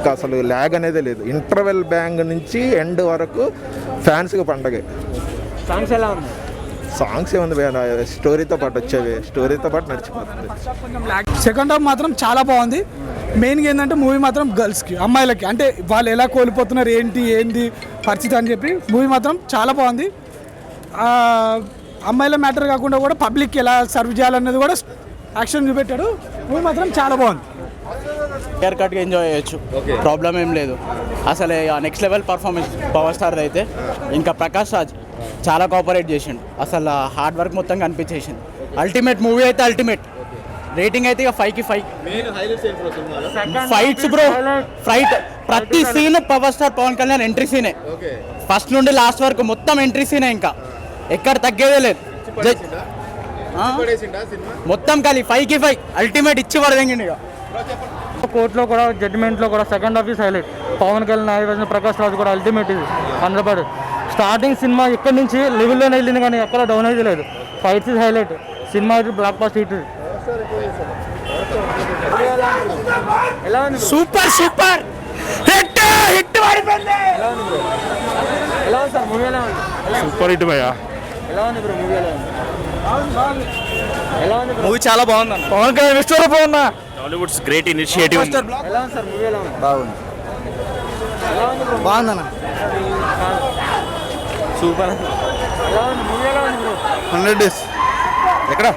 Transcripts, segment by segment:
ఇంకా అసలు ల్యాగ్ అనేదే లేదు. ఇంటర్వెల్ బ్యాంగ్ నుంచి ఎండ్ వరకు ఫ్యాన్స్కి పండగే. సాంగ్స్ ఎలా ఉంది? సాంగ్స్ ఏముంది, స్టోరీతో పాటు వచ్చేవి, స్టోరీతో పాటు నడిచిపోతుంది. సెకండ్ హాఫ్ మాత్రం చాలా బాగుంది. మెయిన్గా ఏంటంటే మూవీ మాత్రం గర్ల్స్కి, అమ్మాయిలకి, అంటే వాళ్ళు ఎలా కోల్పోతున్నారు, ఏంది పరిస్థితి అని చెప్పి మూవీ మాత్రం చాలా బాగుంది. అమ్మాయిల మ్యాటర్ కాకుండా కూడా పబ్లిక్ ఎలా సర్వ్ చేయాలన్నది కూడా యాక్షన్ చూపెట్టాడు. మూవీ మాత్రం చాలా బాగుంది. క్లియర్ కట్గా ఎంజాయ్ చేయొచ్చు, ప్రాబ్లం ఏం లేదు. అసలు నెక్స్ట్ లెవెల్ పర్ఫార్మెన్స్ పవర్ స్టార్ది అయితే. ఇంకా ప్రకాష్ రాజ్ చాలా కోఆపరేట్ చేసిండు, అసలు హార్డ్ వర్క్ మొత్తం కనిపించేసింది. అల్టిమేట్ మూవీ అయితే అల్టిమేట్. రేటింగ్ అయితే ఇక 5కి 5. ఫైట్స్ బ్రో, ఫైట్ ప్రతి scene power star Pawan Kalyan entry సీనే, ఫస్ట్ నుండి లాస్ట్ వరకు మొత్తం ఎంట్రీ సీనే, ఇంకా ఎక్కడ తగ్గేదే లేదు. మొత్తం కలిసి 5కి 5 అల్టిమేట్ ఇచ్చి పడదండి. ఇక కోర్టులో కూడా జడ్జిమెంట్లో కూడా second half is highlight. Pawan Kalyan Nagaraju Prakash Raju కూడా అల్టిమేట్ ఇది 100%. స్టార్టింగ్ సినిమా ఇక్కడ నుంచి లెవెల్లోనే వెళ్ళింది కానీ ఎక్కడ డౌన్ అయితే లేదు. Fights is highlight. సినిమా అయితే block buster hit. Super super hit hit పడిపోయింది. ఎలా ఉంది సార్ మూవీ? ఎలా ఉంది? సూపర్ హిట్ భయ్యా. ఎలా ఉంది బ్రో మూవీ? ఎలా ఉంది? మూవీ చాలా బాగుంది అన్న. పవన్ కళ్యాణ్ విస్టోర్ బాగుందా? Hollywood's great initiative. ఎలా ఉంది సార్ మూవీ? ఎలా ఉంది? బాగుంది. ఎలా ఉంది బ్రో? బాగుందన్న. సూపర్. ఎలా ఉంది మూవీ? ఎలా ఉంది బ్రో? 100 days ఎక్కడ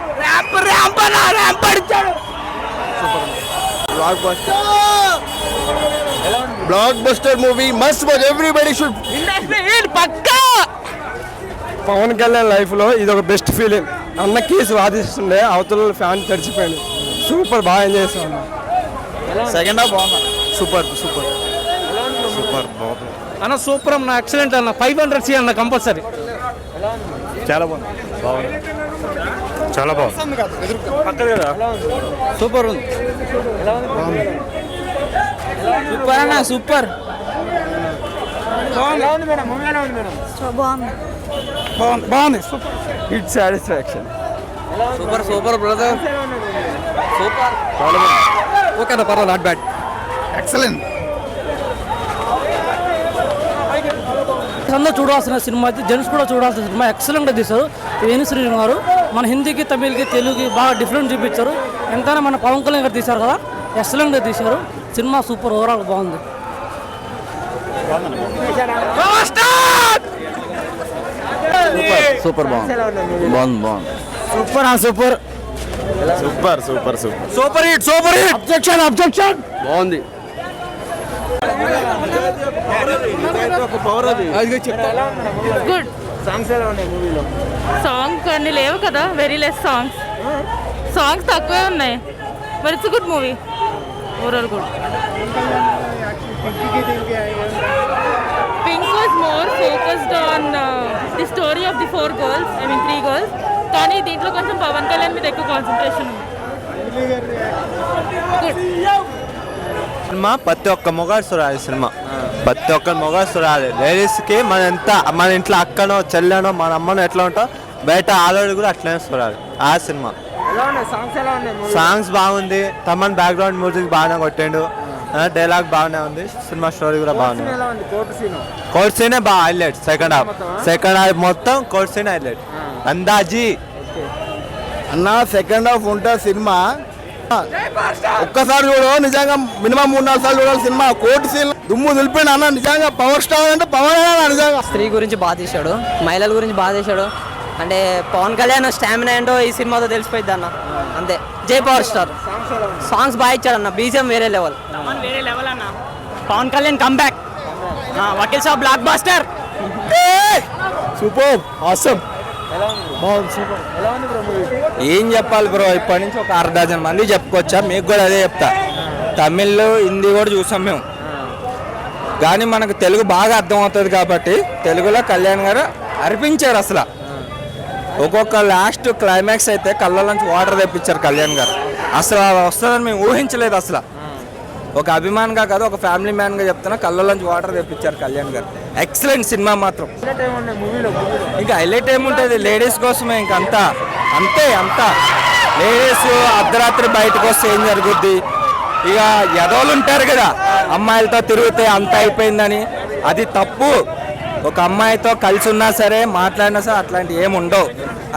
blockbuster movie, must watch, everybody should. Pawan Kalyan లైఫ్లో ఇది ఒక బెస్ట్ ఫీలింగ్. అన్న కేసు వాదిస్తుండే అవతల ఫ్యాన్ తడిచిపోయింది. సూపర్, బాగా ఎంజాయ్ చేస్తాం. సెకండ్ హాఫ్ బాగుంది. సూపర్ సూపర్ సూపర్ బాగుంది అన్న. సూపర్ అన్న, ఎక్సలెంట్ అన్న. 500 అన్న కంపల్సరీ. చాలా బాగుంది. చాలా బాగుంది. సూపర్ ఉంది. సూపర్ అన్న, సూపర్. ఎలా ఉంది మేడం మూవీ? ఎలా ఉంది మేడం? బాగుంది. Super hit, satisfaction. Super super brother. Super. Okay అన్న, పర్వాలేదు, నాట్ బ్యాడ్, ఎక్సలెంట్. అందరూ చూడాల్సిన సినిమా అయితే, జెంట్స్ కూడా చూడాల్సిన సినిమా. ఎక్సలెంట్గా తీశారు వేణు శ్రీరామ్ గారు. మన హిందీకి, తమిళ్కి, తెలుగుకి బాగా డిఫరెంట్ చూపించారు. ఎంతైనా మన పవన్ కళ్యాణ్ గారు తీశారు కదా, ఎక్సలెంట్గా తీశారు. సినిమా సూపర్, ఓవరాల్ బాగుంది. సూపర్ బాగుంది. బాగుంది బాగుంది. Super super super super super super hit, super hit. Objection బాగుంది. గుడ్. సాంగ్స్ ఎలా ఉన్నాయి మూవీలో? సాంగ్ కొన్ని లేవు కదా, వెరీ లెస్ సాంగ్స్ తక్కువే ఉన్నాయి. But it's good movie, overall good. Pink was more focused on the story of the 4 girls, I mean 3 girls. కానీ దీంట్లో కొంచెం పవన్ కళ్యాణ్ మీద ఎక్కువ కాన్సన్ట్రేషన్ ఉంది. Good cinema. ప్రతి ఒక్క మొగాడు చూడాలి సినిమా. ప్రతి ఒక్క మొగాడు చూడాలి. లేడీస్కి మన ఇంట్లో అక్కనో చెల్లెనో మన అమ్మనో ఎట్లా ఉంటాం, బయట ఆడవాళ్ళు కూడా అట్లనే చూడాలి ఆ సినిమా. ఎలా ఉన్నాయి సాంగ్స్? ఎలా ఉన్నాయి మూవీ? సాంగ్స్ బాగుంది. తమన్ బ్యాక్గ్రౌండ్ మ్యూజిక్ బాగానే కొట్టిండు. డైలాగ్ బాగానే ఉంది. సినిమా స్టోరీ కూడా బాగుంది. ఎలా ఉంది? కోర్ట్ సీనే బాగా హైలైట్. సెకండ్ హాఫ్ మొత్తం కోర్ట్ సీన్ హైలైట్. అందాజీ అన్న, సెకండ్ హాఫ్ ఉంటుంది సినిమా. ఒక్కసారి చూడు, నిజంగా మినిమం 3-4 సార్లు చూడాలి సినిమా. కోర్టు సీన్ దుమ్ము దులిపోయిన అన్న. నిజంగా పవర్ స్టార్ అంటే పవన్ నిజంగా. స్త్రీ గురించి బాగా తీశాడు, మహిళల గురించి బాగా తీశాడు. అంటే పవన్ కళ్యాణ్ స్టామినా ఏంటో ఈ సినిమాతో తెలిసిపోయింది అన్న. అంతే, జై పవర్ స్టార్. సాంగ్స్ బాగా ఇచ్చాడు అన్న. బీజిఎం వేరే లెవెల్. వేరే లెవెల్ అన్న. Pawan Kalyan comeback. Vakeel Saab block buster. Super, awesome. ఏం చెప్పాలి బ్రో, ఇప్పటి నుంచి ఒక 6 డజన్ మంది చెప్పుకోవచ్చా? మీకు కూడా అదే చెప్తా. తమిళ్, హిందీ కూడా చూసాం మేము, కానీ మనకు తెలుగు బాగా అర్థమవుతుంది కాబట్టి తెలుగులో కళ్యాణ్ గారు అర్పించారు. అసలు ఒక్కొక్క లాస్ట్ క్లైమాక్స్ అయితే కళ్ళ నుంచి వాటర్ తెప్పించారు కళ్యాణ్ గారు. అసలు వస్తుందని మేము ఊహించలేదు. అసలు ఒక అభిమానిగా కాదు, ఒక ఫ్యామిలీ మ్యాన్గా చెప్తున్నా, కళ్ళలోంచి వాటర్ తెప్పించారు కళ్యాణ్ గారు. ఎక్సలెంట్ సినిమా మాత్రం. ఇంకా హైలైట్ ఏముంటుంది, లేడీస్ కోసమే. ఇంకా అంతా లేడీస్ అర్ధరాత్రి బయటకు వస్తే ఏం జరుగుద్ది, ఇక ఎదోళ్ళు ఉంటారు కదా, అమ్మాయిలతో తిరిగితే అంత అయిపోయిందని. అది తప్పు. ఒక అమ్మాయితో కలిసి ఉన్నా సరే, మాట్లాడినా సరే అట్లాంటి ఏమి ఉండవు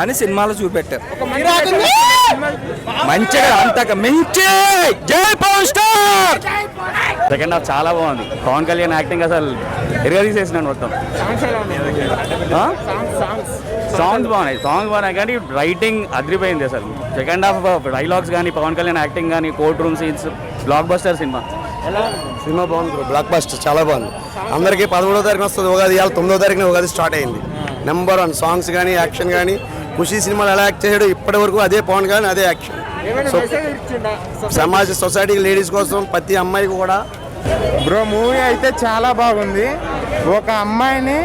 అని సినిమాలో చూపెట్టారు. మంచిగా అంతగా మించి జై పవర్ స్టార్. సెకండ్ హాఫ్ చాలా బాగుంది. పవన్ కళ్యాణ్ యాక్టింగ్ అసలు ఎరుగా తీసేసినాను మొత్తం. సాంగ్స్ బాగున్నాయి కానీ రైటింగ్ అదిరిపోయింది అసలు. సెకండ్ హాఫ్ డైలాగ్స్ కానీ, పవన్ కళ్యాణ్ యాక్టింగ్ కానీ, court room scenes, block buster cinema. Cinema బాగుంది, బ్లాక్ బస్టర్ చాలా బాగుంది. అందరికీ 13వ తారీఖున వస్తుంది ఉగాది, ఇవాళ 9వ తారీఖున ఉగాది స్టార్ట్ అయింది. నెంబర్ 1 సాంగ్స్ కానీ, యాక్షన్ కానీ. ఖుషీ సినిమాలు ఎలా యాక్ట్ చేశాడు ఇప్పటి వరకు అదే పవన్ కానీ అదే యాక్షన్. సమాజ సొసైటీకి, లేడీస్ కోసం, ప్రతి అమ్మాయికి కూడా. బ్రో మూవీ అయితే చాలా బాగుంది. ఒక అమ్మాయిని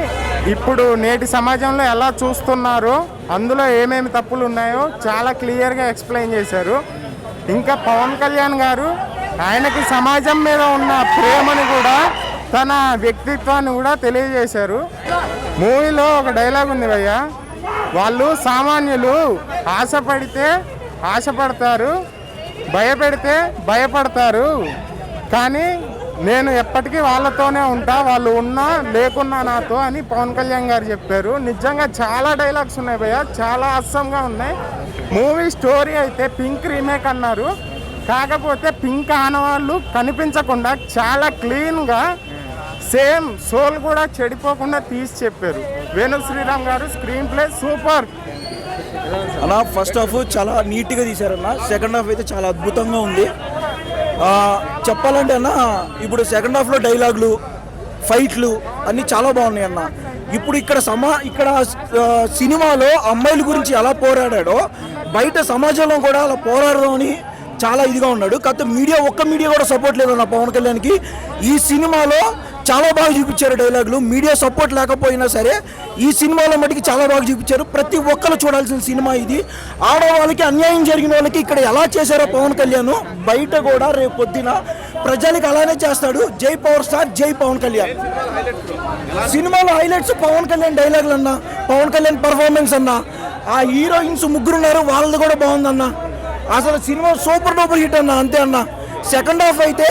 ఇప్పుడు నేటి సమాజంలో ఎలా చూస్తున్నారో, అందులో ఏమేమి తప్పులు ఉన్నాయో చాలా క్లియర్గా ఎక్స్ప్లెయిన్ చేశారు. ఇంకా పవన్ కళ్యాణ్ గారు ఆయనకి సమాజం మీద ఉన్న ప్రేమని కూడా, తన వ్యక్తిత్వాన్ని కూడా తెలియజేశారు. మూవీలో ఒక డైలాగ్ ఉంది భయ్య, వాళ్ళు సామాన్యులు ఆశపడితే ఆశపడతారు, భయపెడితే భయపడతారు, కానీ నేను ఎప్పటికీ వాళ్ళతోనే ఉంటా, వాళ్ళు ఉన్నా లేకున్నా నాతో అని పవన్ కళ్యాణ్ గారు చెప్పారు. నిజంగా చాలా డైలాగ్స్ ఉన్నాయి భయ్య, చాలా అస్సంగా ఉన్నాయి. మూవీ స్టోరీ అయితే పింక్ రీమేక్ అన్నారు, కాకపోతే పింక్ ఆనవాళ్ళు కనిపించకుండా చాలా క్లీన్గా సేమ్ సోల్ కూడా చెడిపోకుండా తీసి చెప్పారు. వేణు శ్రీరామ్ గారు స్క్రీన్ ప్లే సూపర్ అన్న. ఫస్ట్ హాఫ్ చాలా నీట్గా తీశారన్న. సెకండ్ హాఫ్ అయితే చాలా అద్భుతంగా ఉంది. చెప్పాలంటే అన్న, ఇప్పుడు సెకండ్ హాఫ్లో డైలాగులు, ఫైట్లు అన్నీ చాలా బాగున్నాయి అన్న. ఇప్పుడు ఇక్కడ సినిమాలో అమ్మాయిల గురించి ఎలా పోరాడాడో బయట సమాజంలో కూడా అలా పోరాడదామని చాలా ఇదిగా ఉన్నాడు. కాకపోతే ఒక్క మీడియా కూడా సపోర్ట్ లేదన్న పవన్ కళ్యాణ్కి. ఈ సినిమాలో చాలా బాగా చూపించారు డైలాగులు. మీడియా సపోర్ట్ లేకపోయినా సరే ఈ సినిమాలో మటుకి చాలా బాగా చూపించారు. ప్రతి ఒక్కరు చూడాల్సిన సినిమా ఇది. ఆడవాళ్ళకి అన్యాయం జరిగిన వాళ్ళకి ఇక్కడ ఎలా చేశారో పవన్ కళ్యాణ్, బయట కూడా రేపు పొద్దున ప్రజలకి అలానే చేస్తాడు. జై పవర్ స్టార్, జై పవన్ కళ్యాణ్. సినిమాలో హైలైట్స్ పవన్ కళ్యాణ్ డైలాగులు అన్న, పవన్ కళ్యాణ్ పర్ఫార్మెన్స్ అన్న, ఆ హీరోయిన్స్ ముగ్గురున్నారు, వాళ్ళది కూడా బాగుందన్న. అసలు సినిమా సూపర్ డూపర్ హిట్ అన్న, అంతే అన్న. సెకండ్ హాఫ్ అయితే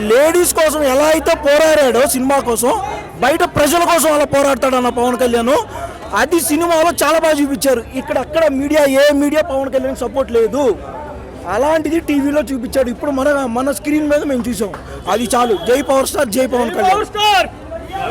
లేడీస్ కోసం ఎలా అయితే పోరాడాడో సినిమా కోసం, బయట ప్రజల కోసం అలా పోరాడతాడన్న పవన్ కళ్యాణ్. అది సినిమాలో చాలా బాగా చూపించారు. ఇక్కడ ఏ మీడియా పవన్ కళ్యాణ్ సపోర్ట్ లేదు. అలాంటిది టీవీలో చూపించాడు. ఇప్పుడు మన స్క్రీన్ మీద మేము చూసాం, అది చాలు. జై పవర్ స్టార్, జై పవన్ కళ్యాణ్.